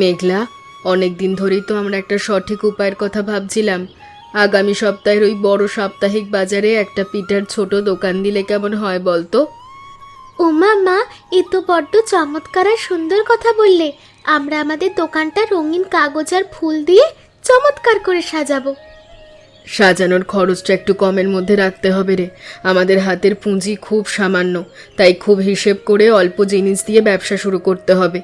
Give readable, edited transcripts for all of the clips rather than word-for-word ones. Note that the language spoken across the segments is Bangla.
মেঘলা, অনেক দিন ধরেই তো আমরা একটা সঠিক উপায়ের কথা ভাবছিলাম। আগামী সপ্তাহের ওই বড় সাপ্তাহিক বাজারে একটা পিঠার ছোট দোকান দিলে কেমন হয় বলতো? ওমা মা, এ তো বড্ড চমৎকার আর সুন্দর কথা বললে। আমরা আমাদের দোকানটা রঙিন কাগজ আর ফুল দিয়ে চমৎকার করে সাজাবো। সাজানোর খরচটা একটু কমের মধ্যে রাখতে হবে রে। আমাদের হাতের পুঁজি খুব সামান্য, তাই খুব হিসেব করে অল্প জিনিস দিয়ে ব্যবসা শুরু করতে হবে।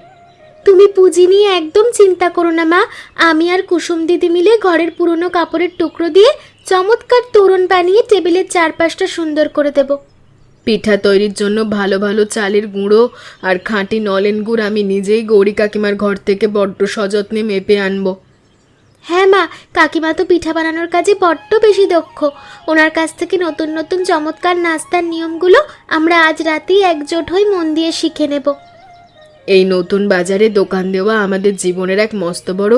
তুমি পুঁজি নিয়ে একদম চিন্তা করো না মা। আমি আর কুসুম দিদি মিলে ঘরের পুরনো কাপড়ের টুকরো দিয়ে চমৎকার তোরণ বানিয়ে টেবিলের চারপাশটা সুন্দর করে দেব। পিঠা তৈরির জন্য ভালো ভালো চালের গুঁড়ো আর খাঁটি নলেন গুড় আমি নিজেই গৌরী কাকিমার ঘর থেকে বড্ড সযত্নে মেপে আনবো। হ্যাঁ মা, কাকিমা তো পিঠা বানানোর কাজে বড্ড বেশি দক্ষ। ওনার কাছ থেকে নতুন নতুন চমৎকার নাস্তার নিয়মগুলো আমরা আজ রাতেই একজোট হয়ে মন দিয়ে শিখে নেব। এই নতুন বাজারে দোকান দেওয়া আমাদের জীবনের এক মস্ত বড়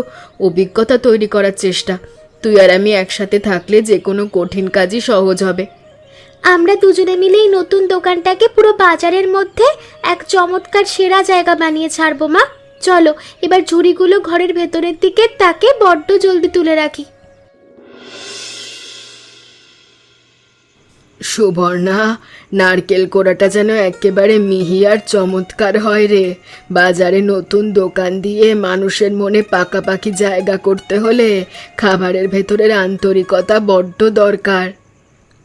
অভিজ্ঞতা তৈরি করার চেষ্টা। তুই আর আমি একসাথে থাকলে যে কোনো কঠিন কাজই সহজ হবে। আমরা দুজনে মিলে এই নতুন দোকানটাকে পুরো বাজারের মধ্যে এক চমৎকার সেরা জায়গা বানিয়ে ছাড়বো মা। চলো এবার ঝুড়িগুলো ঘরের ভেতরের দিকে তাকে বড্ড জলদি তুলে রাখি। সুবর্ণা, নারকেল কোড়াটা যেন একেবারে মিহি আর চমৎকার হয় রে। বাজারে নতুন দোকান দিয়ে মানুষের মনে পাকাপাকি জায়গা করতে হলে খাবারের ভেতরের আন্তরিকতা বড্ড দরকার।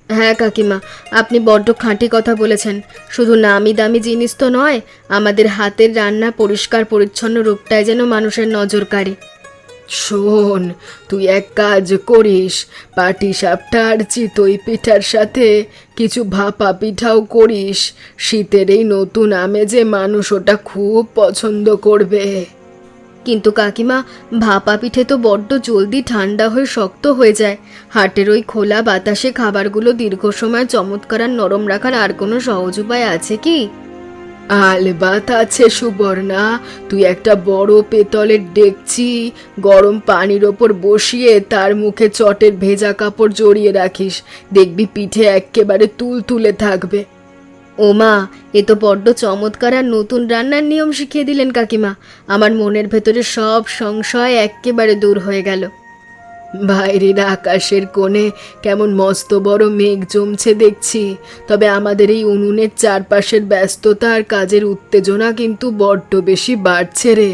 হ্যাঁ কাকিমা, আপনি বড্ড খাঁটি কথা বলেছেন। শুধু নামি দামি জিনিস তো নয়, আমাদের হাতের রান্না পরিষ্কার পরিচ্ছন্ন রূপটাই যেন মানুষের নজর কাড়ে। শোন, তুই এক কাজ করিস, পাটিসাপটা আর চিতই পিঠার সাথে কিছু ভাপা পিঠাও করিস। শীতের এই নতুন আমেজে মানুষ ওটা খুব পছন্দ করবে। কিন্তু কাকিমা, ভাপা পিঠে তো বড্ড জলদি ঠান্ডা হয়ে শক্ত হয়ে যায়। হাটের ওই খোলা বাতাসে খাবারগুলো দীর্ঘ সময় চমৎকার আর নরম রাখার আর কোনো সহজ উপায় আছে কি? আলবাত আছে সুবর্ণা। তুই একটা বড় পেতলের ডেকচি গরম পানির ওপর বসিয়ে তার মুখে চটের ভেজা কাপড় জড়িয়ে রাখিস, দেখবি পিঠে একেবারে তুলতুলে থাকবে। ওমা, এ তো বড্ড চমৎকার আর নতুন রান্নার নিয়ম শিখিয়ে দিলেন কাকিমা। আমার মনের ভেতরে সব সংশয় একেবারে দূর হয়ে গেল। বাইরের আকাশের কোণে কেমন মস্ত বড় মেঘ জমছে দেখছি, তবে আমাদের এই উনুনের চারপাশের ব্যস্ততা আর কাজের উত্তেজনা কিন্তু বড্ড বেশি বাড়ছে রে।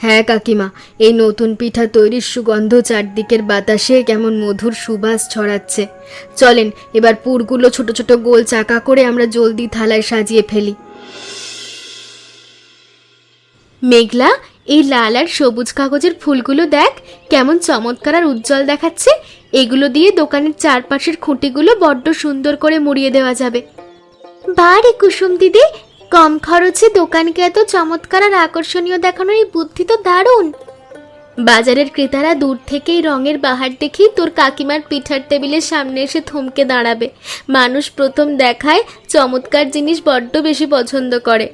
হ্যাঁ কাকিমা, এই নতুন পিঠা তৈরির সুগন্ধ চারদিকের বাতাসে কেমন মধুর সুবাস ছড়াচ্ছে। চলেন এবার পুরগুলো ছোট ছোট গোল চাকা করে আমরা জলদি থালায় সাজিয়ে ফেলি। মেঘলা, এই লাল আর সবুজ কাগজের ফুলগুলো দেখ কেমন চমৎকার আর উজ্জ্বল দেখাচ্ছে। এগুলো দিয়ে দোকানের চারপাশের খুঁটিগুলো বড্ড সুন্দর করে মুড়িয়ে দেওয়া যাবে। বারে কুসুম দিদি, কম খরচে দোকানকে এত চমৎকার আর আকর্ষণীয় দেখানোর এই বুদ্ধি তো দারুণ। বাজারের ক্রেতারা দূর থেকেই রঙের বাহার দেখেই তোর কাকিমার পিঠার টেবিলের সামনে এসে থমকে দাঁড়াবে। মানুষ প্রথম দেখায় চমৎকার জিনিস বড্ড বেশি পছন্দ করে।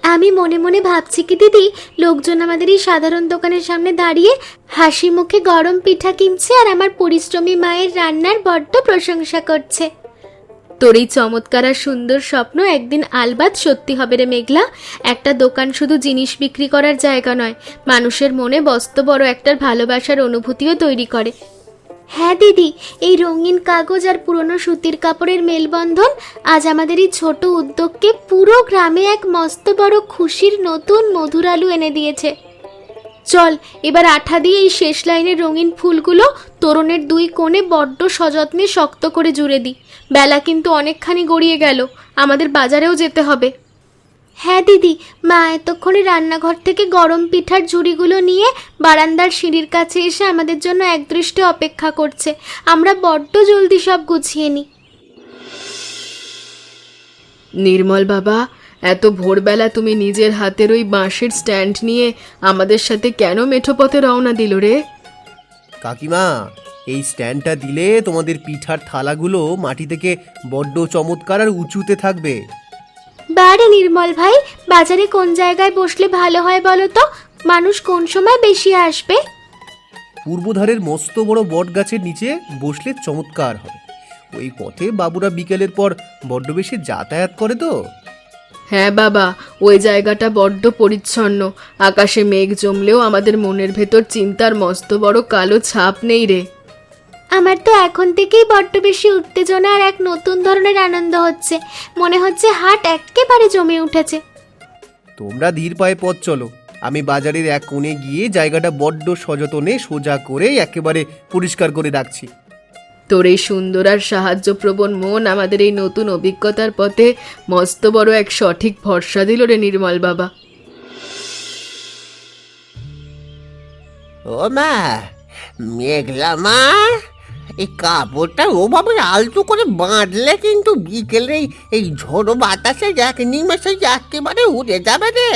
আমি মনে মনে ভাবছি কি দিদি, লোকজন আমাদের এই সাধারণ দোকানের সামনে দাঁড়িয়ে হাসি মুখে গরম পিঠা কিনছে আর আমার পরিশ্রমী মায়ের রান্নার বড্ড প্রশংসা করছে। তোর এই চমৎকার আর সুন্দর স্বপ্ন একদিন আলবাত সত্যি হবে রে মেঘলা। একটা দোকান শুধু জিনিস বিক্রি করার জায়গা নয়, মানুষের মনে বস্ত বড় একটার ভালোবাসার অনুভূতিও তৈরি করে। হ্যাঁ দিদি, এই রঙিন কাগজ আর পুরনো সুতির কাপড়ের মেলবন্ধন আজ আমাদের এই ছোট উদ্যোগকে পুরো গ্রামে এক মস্ত বড় খুশির নতুন মধুর আলো এনে দিয়েছে। চল এবার আঠা দিয়ে এই শেষ লাইনের রঙিন ফুলগুলো তোরণের দুই কোণে বড্ড সযত্নে শক্ত করে জুড়ে দিই। বেলা কিন্তু অনেকখানি গড়িয়ে গেল, আমাদের বাজারেও যেতে হবে। হ্যাঁ দিদি, মা এতক্ষণে রান্নাঘর থেকে গরম পিঠার ঝুড়িগুলো নিয়ে বারান্দার সিঁড়ির কাছে এসে আমাদের জন্য একদৃষ্টে অপেক্ষা করছে। আমরা বড্ড জলদি সব গুছিয়ে নিই। নির্মল বাবা, এত ভোরবেলা তুমি নিজের হাতের ওই বাঁশের স্ট্যান্ড নিয়ে আমাদের সাথে কেন মেঠো পথে রওনা দিল রে? কাকিমা, এই স্ট্যান্ডটা দিলে তোমাদের পিঠার থালাগুলো মাটি থেকে বড্ড চমৎকার আর উঁচুতে থাকবে। বারে নির্মল ভাই, বাজারে কোন জায়গায় বসলে ভালো হয় বলো তো? মানুষ কোন সময় বেশি আসবে? পূর্বধারের মস্ত বড় বট গাছের নিচে বসলে চমৎকার হবে। ওই পথে বাবুরা বিকেলের পর বড্ড বেশি যাতায়াত করে তো। হ্যাঁ বাবা, ওই জায়গাটা বড্ড পরিচ্ছন্ন। আকাশে মেঘ জমলেও আমাদের মনের ভেতর চিন্তার মস্ত বড় কালো ছাপ নেই রে। আমার তো এখন থেকেই বড্ড বেশি উত্তেজনা আর এক নতুন ধরনের আনন্দ হচ্ছে। মনে হচ্ছে হাট একেবারে জমে উঠেছে। তোমরা ধীর পায়ে পথ চলো, আমি বাজারের এক কোণে গিয়ে জায়গাটা বড্ড সযতনে সোজা করে একেবারে পরিষ্কার করে রাখছি। তোর এই সুন্দর আর সাহায্যপ্রবণ মন আমাদের এই নতুন অভিজ্ঞতার পথে মস্ত বড় এক সঠিক ভরসা দিল রে নির্মল বাবা। ও মা, মেঘলা মা, এই কাপড়টা ওভাবে আলতো করে বাঁধলে কিন্তু বিকেলে এই ঝোড়ো বাতাসে এক নিমেষে একেবারে উড়ে যাবে রে।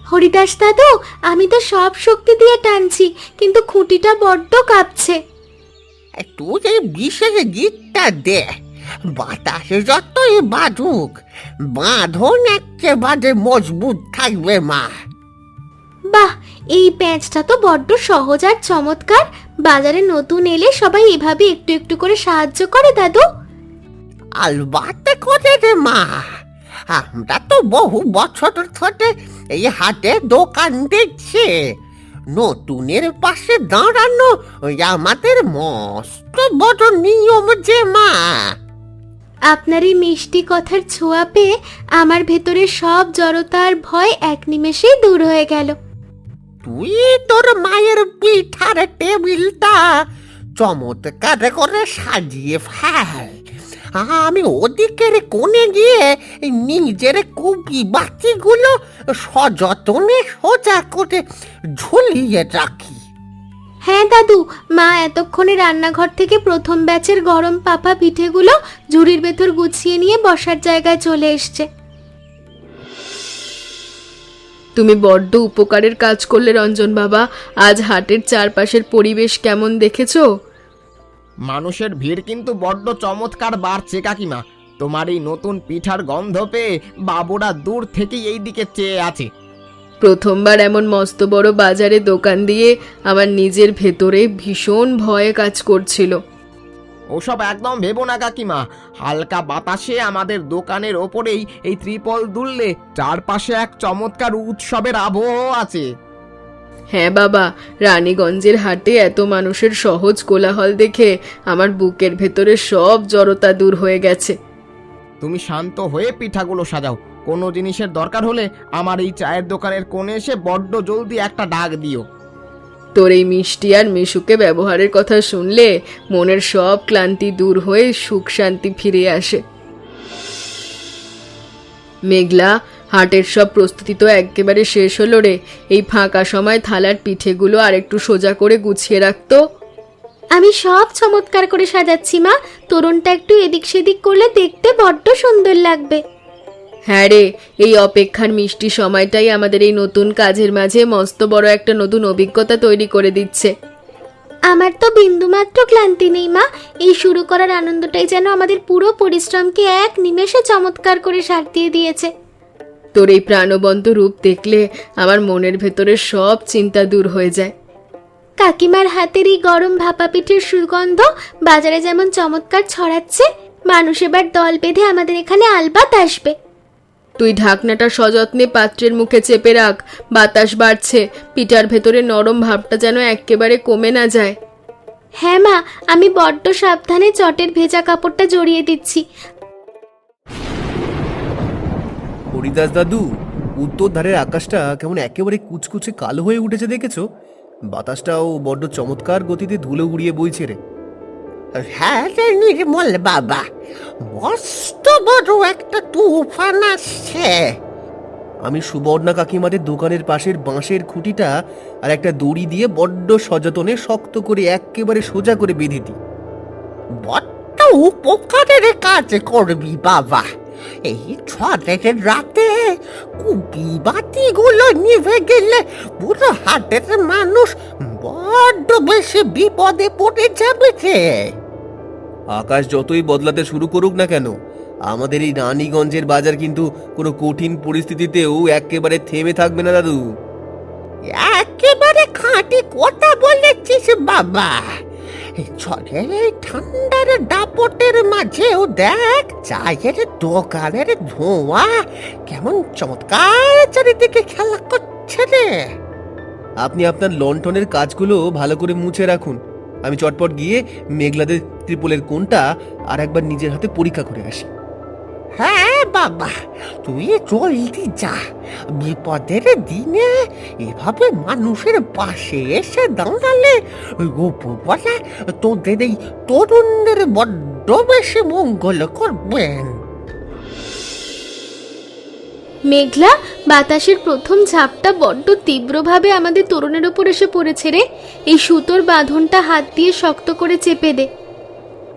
হরিদাস দাদু, আমি তো সব শক্তি দিয়ে টানছি, কিন্তু খুঁটিটা বড্ড কাঁপছে। তুই এই বিশেষ গীতটা দে, বাতাসে যতই বাঁধুক বাঁধন একেবারে মজবুত থাকবে মা। বাহ, এই প্যাঁচটা তো বড্ড সহজ আর চমৎকার। বাজারে নতুন এলে সবাই এভাবে একটু একটু করে সাহায্য করে দাদু? আলবাতে করে রে মা, আমরা তো বহু বছর ধরে এই হাটে দোকান দিচ্ছি। নতুনের পাশে দাঁড়ানো ওই আমাদের মস্ত বড় নিয়ম যে মা। আপনার এই মিষ্টি কথার ছোঁয়া পেয়ে আমার ভেতরে সব জড়তা আর ভয় এক নিমেষেই দূর হয়ে গেল। তুই তোর মায়ের পিঠার টেবিলটা চমৎকার করে সাজিয়ে ফেল, আমি ওদিকের কোণে গিয়ে নিজের কপি বাতিগুলো সযতনে সোজা করে ঝুলিয়ে রাখি। হ্যাঁ দাদু, মা এতক্ষণে রান্নাঘর থেকে প্রথম ব্যাচের গরম পাপা পিঠেগুলো ঝুড়ির ভেতর গুছিয়ে নিয়ে বসার জায়গায় চলে এসছে। তুমি বড্ড উপকারের কাজ করলে রঞ্জন বাবা। আজ হাটের চারপাশের পরিবেশ কেমন দেখেছো? মানুষের ভিড় কিন্তু বড্ড চমৎকার বাড়ছে কাকিমা। তোমার এই নতুন পিঠার গন্ধ পেয়ে বাবুরা দূর থেকেই এই দিকে চেয়ে আছে। প্রথমবার এমন মস্ত বড় বাজারে দোকান দিয়ে আমার নিজের ভেতরে ভীষণ ভয়ে কাজ করছিল। ওসব একদম ভেবো না কাকিমা, হালকা বাতাসে আমাদের দোকানের ওপরেই এই ত্রিপল দুললে চারপাশে এক চমৎকার উৎসবের আবহ আছে। হ্যাঁ বাবা, রানীগঞ্জের হাটে এত মানুষের সহজ কোলাহল দেখে আমার বুকের ভেতরে সব জড়তা দূর হয়ে গেছে। তুমি শান্ত হয়ে পিঠাগুলো সাজাও। কোনো জিনিসের দরকার হলে আমার এই চায়ের দোকানের কোণে এসে বড্ড জলদি একটা ডাক দিও। তোর এই মিষ্টি আর মিশুকে ব্যবহারের কথা শুনলে মনের সব ক্লান্তি দূর হয়ে সুখ শান্তি ফিরে আসে। মেঘলা, হাটের সব প্রস্তুতি তো একেবারে শেষ হলো রে। এই ফাঁকা সময় থালার পিঠেগুলো আর একটু সোজা করে গুছিয়ে রাখতো। আমি সব চমৎকার করে সাজাচ্ছি মা, তোরণটা একটু এদিক সেদিক করলে দেখতে বড্ড সুন্দর লাগবে। হ্যাঁ রে, এই অপেক্ষার মিষ্টি সময়টাই আমাদের এই নতুন কাজের মাঝে মস্ত বড় একটা নতুন অভিজ্ঞতা তৈরি করে দিচ্ছে। আমার তো বিন্দুমাত্র ক্লান্তি নেই মা, এই শুরু করার আনন্দটাই যেন আমাদের পুরো পরিশ্রমকে এক নিমেষে চমৎকার করে সার দিয়ে দিয়েছে। তোর এই প্রাণবন্ত রূপ দেখলে আমার মনের ভেতরে সব চিন্তা দূর হয়ে যায়। কাকিমার হাতের এই গরম ভাপা পিঠের সুগন্ধ বাজারে যেমন চমৎকার ছড়াচ্ছে, মানুষ এবার দল বেঁধে আমাদের এখানে আলবাত আসবে। তুই ঢাকনাটা সযত্নে পাত্রের মুখে চেপে রাখ, বাতাস বাড়ছে, পিঠার ভেতরে নরম ভাবটা যেন একেবারে কমে না যায়। হ্যাঁ মা, আমি বড্ড সাবধানে চটের ভেজা কাপড়টা জড়িয়ে দিচ্ছি। হরিদাস দাদু, উত্তর ধারের আকাশটা কেমন একেবারে কুচকুচে কালো হয়ে উঠেছে দেখেছো? বাতাসটাও বড্ড চমৎকার গতিতে ধুলো উড়িয়ে বইছে রে। হ্যাঁ রে নির্মল বাবা, মস্ত বড় একটা তুফান আসছে। আমি সুবর্ণা কাকিমাদের দোকানের পাশের বাঁশের খুঁটিটা আর একটা দড়ি দিয়ে বড্ড সযতনে শক্ত করে একেবারে সোজা করে বেঁধে দিই। বড্ড উপকারের কাজ করবি বাবা। এই ঝড়ের রাতে কুপি বাতিগুলো নিভে গেলে পুরো হাটের মানুষ বড্ড বেশি বিপদে পড়ে যাবে রে। আকাশ যতই বদলাতে শুরু করুক না কেন, আমাদের এই রানীগঞ্জের বাজার কিন্তু কোনো কঠিন পরিস্থিতিতেও একেবারে থেমে থাকবে না দাদু। একেবারে খাঁটি কথা বলেছিস বাবা। এই ঝড়ের এই ঠান্ডার দাপটের মাঝেও দেখ চায়ের দোকানের ধোঁয়া কেমন চমৎকার চারিদিকে খেলা করছে রে। আপনি আপনার লণ্ঠনের কাজগুলো ভালো করে মুছে রাখুন, আমি চটপট গিয়ে মেঘলাদের ত্রিপলের কোণটা আর একবার নিজের হাতে পরীক্ষা করে আসি। হ্যাঁ বাবা, তুই জলদি যা। বিপদের দিনে এভাবে মানুষের পাশে এসে দাঁড়ালে উপরওয়ালা তোদের এই তরুণদের বড্ড বেশি মঙ্গল করবেন। মেঘলা, বাতাসের প্রথম ঝাপটা বড্ড তীব্রভাবে আমাদের তরুণের উপর এসে পড়েছে রে। এই সুতোর বাঁধনটা হাত দিয়ে শক্ত করে চেপে দে।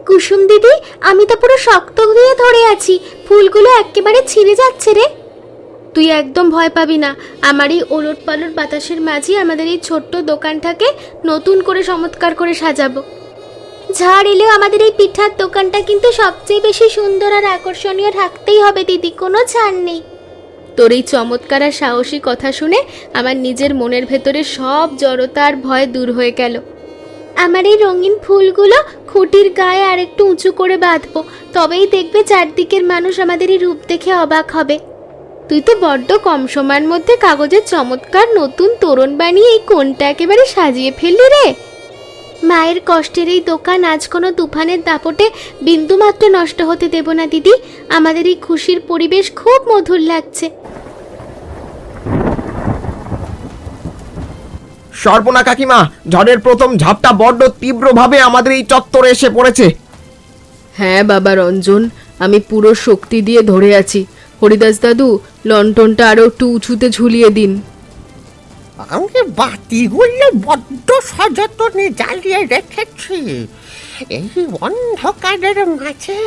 কুসুম দিদি, আমি তো পুরো শক্ত দিয়ে ধরে আছি, ফুলগুলো একেবারে ছিঁড়ে যাচ্ছে রে। তুই একদম ভয় পাবি না, আমার এই ওলট পালট বাতাসের মাঝে আমাদের এই ছোট্ট দোকানটাকে নতুন করে চমৎকার করে সাজাবো। ঝড় এলেও আমাদের এই পিঠার দোকানটা কিন্তু সবচেয়ে বেশি সুন্দর আর আকর্ষণীয় থাকতেই হবে দিদি, কোনো ছাড় নেই। তোর এই চমৎকার আর সাহসী কথা শুনে আমার নিজের মনের ভেতরে সব জড়তা আর ভয় দূর হয়ে গেল। আমার এই রঙিন ফুলগুলো খুঁটির গায়ে আর একটু উঁচু করে বাঁধবো, তবেই দেখবে চারদিকের মানুষ আমাদের এই রূপ দেখে অবাক হবে। তুই তো বড্ড কম সময়ের মধ্যে কাগজের চমৎকার নতুন তোরণ বানিয়ে এই কোণটা একেবারে সাজিয়ে ফেললি রে। মায়ের কষ্টের এই দোকান আজ কোনো তুফানের দাপটে বিন্দুমাত্র নষ্ট হতে দেব না দিদি। আমাদের এই খুশির পরিবেশ খুব মধুর লাগছে। সর্বনা কাকিমা, ঝড়ের প্রথম ঝাপটা বড্ড তীব্রভাবে আমাদের এই চত্বরে এসে পড়েছে। হ্যাঁ বাবা রঞ্জন, আমি পুরো শক্তি দিয়ে ধরে আছি। হরিদাস দাদু, লণ্ঠনটা আরো একটু উঁচুতে ঝুলিয়ে দিন। আমি বাতিগুলো বড্ড সযত্নে জ্বালিয়ে রেখেছি। এই অন্ধকারের মাঝে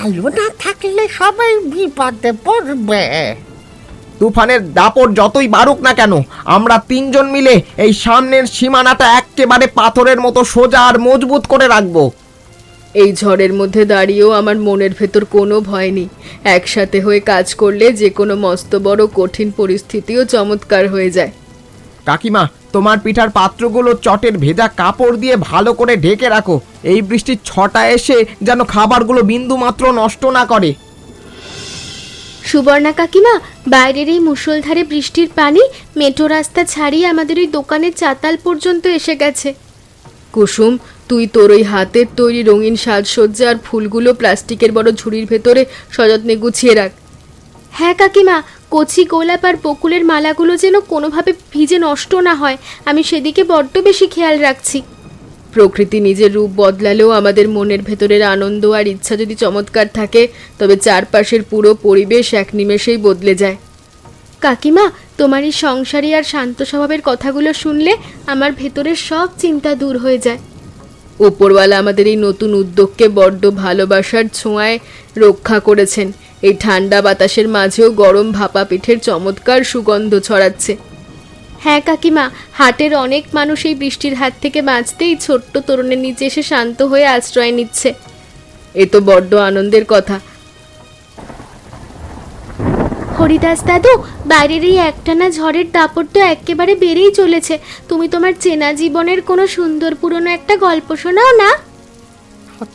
আলো না থাকলে সবাই বিপদে পড়বে। তুফানের দাপট যতই বাড়ুক না কেন, আমরা তিনজন মিলে এই সামনের সীমানাটা একেবারে পাথরের মতো সোজা আর মজবুত করে রাখবো। এই ঝড়ের মধ্যে দাঁড়িয়েও আমার মনের ভেতর কোনো ভয় নেই। একসাথে হয়ে কাজ করলে যে কোনো মস্ত বড় কঠিন পরিস্থিতিও চমৎকার হয়ে যায়। কাকিমা, তোমার পিঠার পাত্রগুলো চটের ভেজা কাপড় দিয়ে ভালো করে ঢেকে রাখো, এই বৃষ্টির ছটা এসে যেন খাবারগুলো বিন্দু মাত্র নষ্ট না করে। সুবর্ণা কাকিমা, বাইরের এই মুষলধারে বৃষ্টির পানি মেঠো রাস্তা ছাড়িয়ে আমাদের ওই দোকানের চাতাল পর্যন্ত এসে গেছে। কুসুম, তুই তোর ওই হাতের তৈরি রঙিন সাজসজ্জা আর ফুলগুলো প্লাস্টিকের বড় ঝুড়ির ভেতরে সযত্নে গুছিয়ে রাখ। হ্যাঁ কাকিমা, কচি গোলাপ আর বকুলের মালাগুলো যেন কোনোভাবে ভিজে নষ্ট না হয়, আমি সেদিকে বড্ড বেশি খেয়াল রাখছি। প্রকৃতি নিজের রূপ বদলালেও আমাদের মনের ভেতরের আনন্দ আর ইচ্ছা যদি চমৎকার থাকে, তবে চারপাশের পুরো পরিবেশ এক নিমেষেই বদলে যায়। কাকিমা, তোমার এই সংসারী আর শান্ত স্বভাবের কথাগুলো শুনলে আমার ভেতরের সব চিন্তা দূর হয়ে যায়। উপরওয়ালা আমাদের এই নতুন উদ্যোগকে বড্ড ভালোবাসার ছোঁয়ায় রক্ষা করেছেন। এই ঠান্ডা বাতাসের মাঝেও গরম ভাপা পিঠের চমৎকার সুগন্ধ ছড়াচ্ছে। হ্যাঁ কাকিমা, হাটের অনেক মানুষ এই বৃষ্টির হাত থেকে বাঁচতেই ছোট্ট তরুণের নিচে এসে শান্ত হয়ে আশ্রয় নিচ্ছে। এ তো বড্ড আনন্দের কথা। হরিদাস দাদু, বাইরের এই একটানা ঝড়ের দাপট তো একেবারে বেড়েই চলেছে। তুমি তোমার চেনা জীবনের কোনো সুন্দর পুরনো একটা গল্প শোনাও না।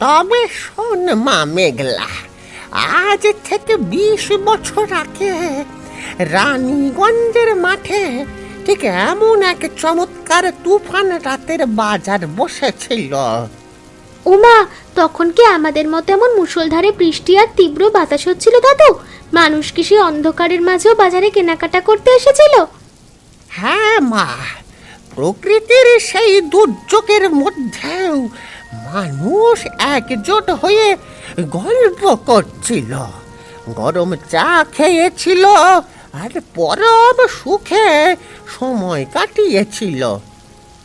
তবে শোন মা মেঘলা, আজ থেকে 20 বছর আগে রানীগঞ্জের মাঠে ঠিক এমন এক চমৎকার তুফান রাতের বাজার বসেছিল। ওমা, তখন কি আমাদের মতো এমন মুষলধারে বৃষ্টি আর তীব্র বাতাস হচ্ছিল দাদু? মানুষ কি সেই অন্ধকারের মাঝেও বাজারে কেনাকাটা করতে এসেছিল? হ্যাঁ মা, প্রকৃতির সেই দুর্যোগের মধ্যেও মানুষ একজোট হয়ে গল্প করছিল, গরম চা খেয়েছিল আর পরম সুখে সময় কাটিয়েছিল।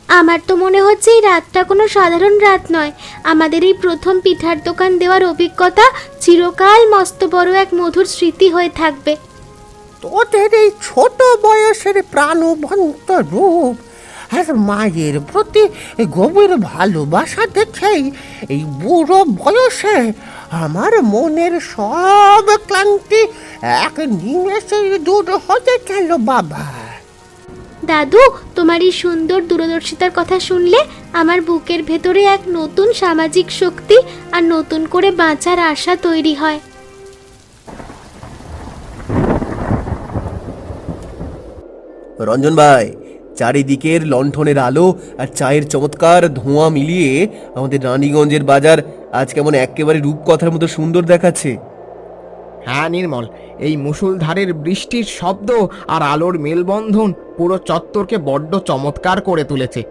আমার তো মনে হচ্ছে এই রাতটা কোনো সাধারণ রাত নয়। আমাদের এই প্রথম পিঠার দোকান দেওয়ার অভিজ্ঞতা চিরকাল মস্ত বড় এক মধুর স্মৃতি হয়ে থাকবে। তোদের এই ছোট বয়সের প্রাণবন্ত রূপ আর মায়ের প্রতি গভীর ভালোবাসা দেখেই এই বুড়ো বয়সে আমার মনের সব ক্লান্তি এক নিমেষে দূর হয়ে গেল বাবা। দাদু, তোমার এই সুন্দর দূরদর্শিতার কথা শুনলে আমার বুকের ভেতরে এক নতুন সামাজিক শক্তি আর নতুন করে বাঁচার আশা তৈরি হয়। রঞ্জন ভাই, চারিদিকের লণ্ঠনের আলো আর চায়ের চমৎকার ধোঁয়া মিলিয়ে আমাদের রানীগঞ্জের বাজার আজ কেমন একেবারে রূপকথার মতো সুন্দর দেখাচ্ছে। হ্যাঁ নির্মল, এই মুষলধারের বৃষ্টির শব্দ আর আলোর মেলবন্ধন পুরো চত্বরকে বড্ড চমৎকার করে তুলেছে।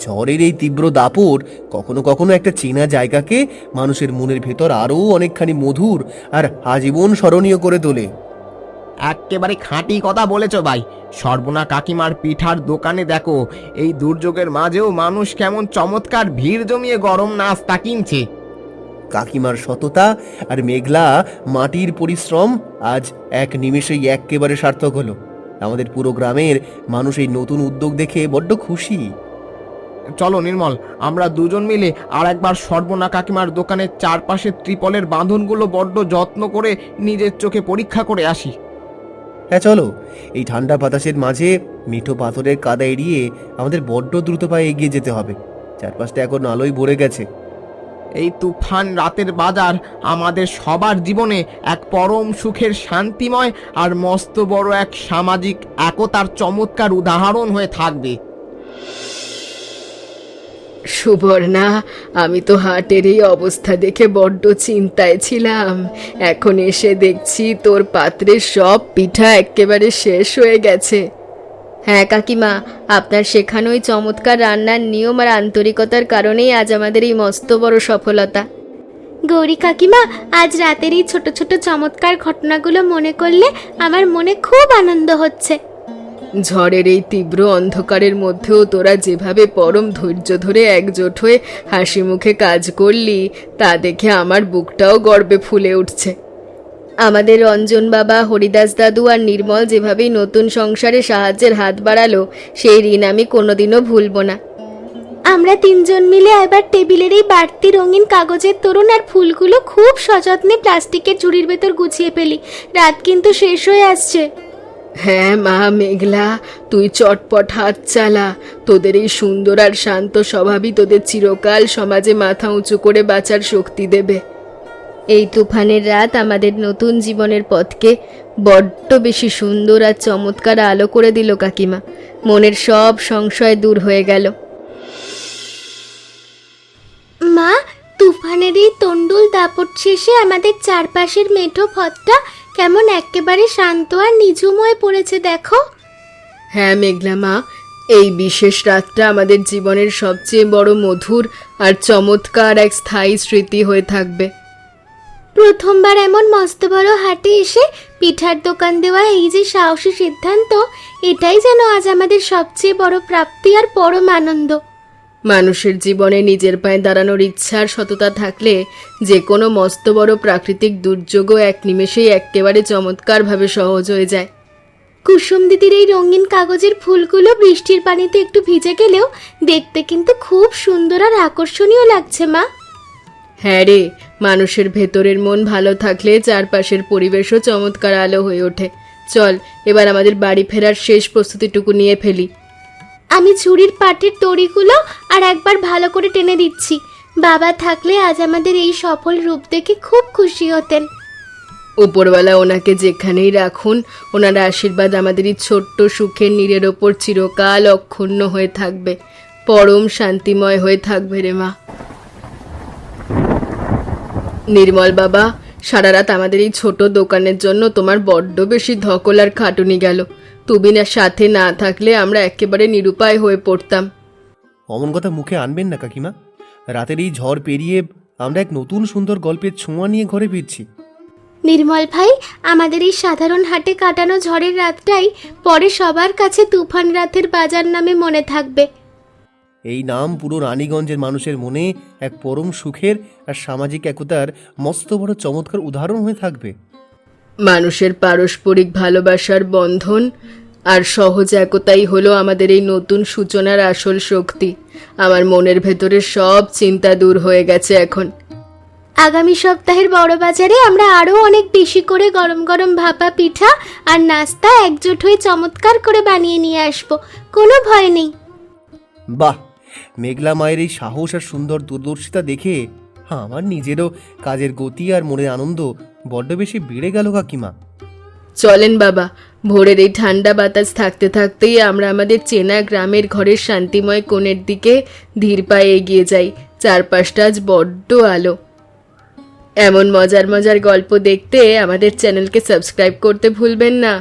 ঝড়ের এই তীব্র দাপট কখনো কখনো একটা চেনা জায়গাকে মানুষের মনের ভেতর আরও অনেকখানি মধুর আর আজীবন স্মরণীয় করে তোলে। একেবারে খাঁটি কথা বলেছ ভাই। সর্বনা কাকিমার পিঠার দোকানে দেখো, এই দুর্যোগের মাঝেও মানুষ কেমন চমৎকার ভিড় জমিয়ে গরম নাস্তা কিনছে। কাকিমার সততা আর মেঘলা মাটির পরিশ্রম আজ এক নিমেষেই একেবারে সার্থক হলো। আমাদের পুরো গ্রামের মানুষ এই নতুন উদ্যোগ দেখে বড্ড খুশি। চলো নির্মল, আমরা দুজন মিলে আর একবার সর্বনা কাকিমার দোকানের চারপাশে ত্রিপলের বাঁধনগুলো বড্ড যত্ন করে নিজের চোখে পরীক্ষা করে আসি। হ্যাঁ চলো, এই ঠান্ডা বাতাসের মাঝে মিঠো পাথরের কাদা এড়িয়ে আমাদের বড্ড দ্রুত পায়ে এগিয়ে যেতে হবে। চারপাশটা এখন আলোয় ভরে গেছে। এই তুফান রাতের বাজার আমাদের সবার জীবনে এক পরম সুখের, শান্তিময় আর মস্ত বড় এক সামাজিক একতার চমৎকার উদাহরণ হয়ে থাকবে। সুবর্ণা, আমি তো হাটের এই অবস্থা দেখে বড্ড চিন্তায় ছিলাম। এখন এসে দেখছি তোর পাত্রের সব পিঠা একেবারে শেষ হয়ে গেছে। হ্যাঁ কাকিমা, আপনার শেখানো ওই চমৎকার রান্নার নিয়ম আর আন্তরিকতার কারণেই আজ আমাদের এই মস্ত বড় সফলতা। গৌরী কাকিমা, আজ রাতের এই ছোট ছোট চমৎকার ঘটনাগুলো মনে করলে আমার মনে খুব আনন্দ হচ্ছে। ঝড়ের এই তীব্র অন্ধকারের মধ্যেও তোরা যেভাবে পরম ধৈর্য ধরে একজোট হয়ে হাসি মুখে কাজ করলি, তা দেখে আমার বুকটাও গর্বে ফুলে উঠছে। আমাদের রঞ্জন বাবা, হরিদাস দাদু আর নির্মল যেভাবেই নতুন সংসারে সাহায্যের হাত বাড়ালো, সেই ঋণ আমি কোনোদিনও ভুলবো না। আমরা তিনজন মিলে এবার টেবিলের এই বাড়তি রঙিন কাগজের তোরণ আর ফুলগুলো খুব সযত্নে প্লাস্টিকের ঝুড়ির ভেতর গুছিয়ে ফেলি। রাত কিন্তু শেষ হয়ে আসছে। হ্যাঁ মা মেঘলা, তুই চটপট হাত চালা। তোদের এই সুন্দর আর শান্ত স্বভাবই তোদের চিরকাল সমাজে মাথা উঁচু করে বাঁচার শক্তি দেবে। এই তুফানের রাত আমাদের নতুন জীবনের পথকে বড্ড বেশি সুন্দর আর চমৎকার আলো করে দিল কাকিমা। মনের সব সংশয় দূর হয়ে গেল। মা, তুফানের এই তন্ডুল দাপট শেষে আমাদের চারপাশের মেঠো পথটা কেমন একেবারে শান্ত আর নিঝুম হয়ে পড়েছে দেখো। হ্যাঁ মেঘলা মা, এই বিশেষ রাতটা আমাদের জীবনের সবচেয়ে বড় মধুর আর চমৎকার এক স্থায়ী স্মৃতি হয়ে থাকবে। প্রথমবার এমন মস্ত বড় হাটে এসে পিঠার দোকান দেওয়া এই যে সাহসী সিদ্ধান্ত, এটাই যেন আজ আমাদের সবচেয়ে বড় প্রাপ্তি আর পরম আনন্দ। মানুষের জীবনে নিজের পায়ে দাঁড়ানোর ইচ্ছা আর সততা থাকলে যে কোনো মস্ত বড় প্রাকৃতিক দুর্যোগও এক নিমেষেই একেবারে চমৎকারভাবে সহজ হয়ে যায়। কুসুম দিদির এই রঙিন কাগজের ফুলগুলো বৃষ্টির পানিতে একটু ভিজে গেলেও দেখতে কিন্তু খুব সুন্দর আর আকর্ষণীয় লাগছে মা। হ্যাঁ রে, মানুষের ভেতরের মন ভালো থাকলে চারপাশের পরিবেশও চমৎকার আলো হয়ে ওঠে। চল এবার আমাদের বাড়ি ফেরার শেষ প্রস্তুতিটুকু নিয়ে ফেলি। আমি ঝুড়ির পাটের দড়িগুলো আর একবার ভালো করে টেনে দিচ্ছি। বাবা থাকলে আজ আমাদের এই সফল রূপ দেখে খুব খুশি হতেন। উপরওয়ালা ওনাকে যেখানেই রাখুন, ওনার আশীর্বাদ আমাদের এই ছোট্ট সুখের নীড়ের ওপর চিরকাল অক্ষুণ্ণ হয়ে থাকবে, পরম শান্তিময় হয়ে থাকবে রে মা। নির্মল বাবা, সারা রাত আমাদের এই ছোট দোকানের জন্য তোমার বড্ড বেশি ধকল আর খাটুনি গেল। তুমি না সাথে না থাকলে আমরা একেবারে নিরুপায় হয়ে পড়তাম। অমন কথা মুখে আনবেন না কাকিমা। রাতের এই ঝড় পেরিয়ে আমরা এক নতুন সুন্দর গল্পের ছোঁয়া নিয়ে ঘরে ফিরছি। নির্মল ভাই, আমাদের এই সাধারণ হাটে কাটানো ঝড়ের রাতটাই পরে সবার কাছে তুফান রাতের বাজার নামে মনে থাকবে। এই নাম পুরো রানীগঞ্জের মানুষের মনে এক পরম সুখের আর সামাজিক একতার মস্ত বড় চমৎকার উদাহরণ হয়ে থাকবে। মানুষের পারস্পরিক ভালোবাসার বন্ধন আর সহজ একতাই হলো আমাদের এই নতুন সূচনার আসল শক্তি। আমার মনের ভেতরে সব চিন্তা দূর হয়ে গেছে এখন। আগামী সপ্তাহের বড় বাজারে আমরা আরো অনেক বেশি করে গরম গরম ভাপা পিঠা আর নাস্তা একজোট হয়ে চমৎকার করে বানিয়ে নিয়ে আসবো, কোনো ভয় নেই। বাহ, মেঘলা মায়ের এই সাহস আর সুন্দর দূরদর্শিতা দেখে আমার নিজেরও কাজের গতি আর মনের আনন্দ বড্ড বেশি বেড়ে গেল কাকিমা। চলেন বাবা, ভোরের এই ঠান্ডা বাতাস থাকতে থাকতেই আমরা আমাদের চেনা গ্রামের ঘরের শান্তিময় কোণের দিকে ধীর পায়ে এগিয়ে যাই। চারপাশটা আজ বড্ড আলো। এমন মজার মজার গল্প দেখতে আমাদের চ্যানেলকে সাবস্ক্রাইব করতে ভুলবেন না।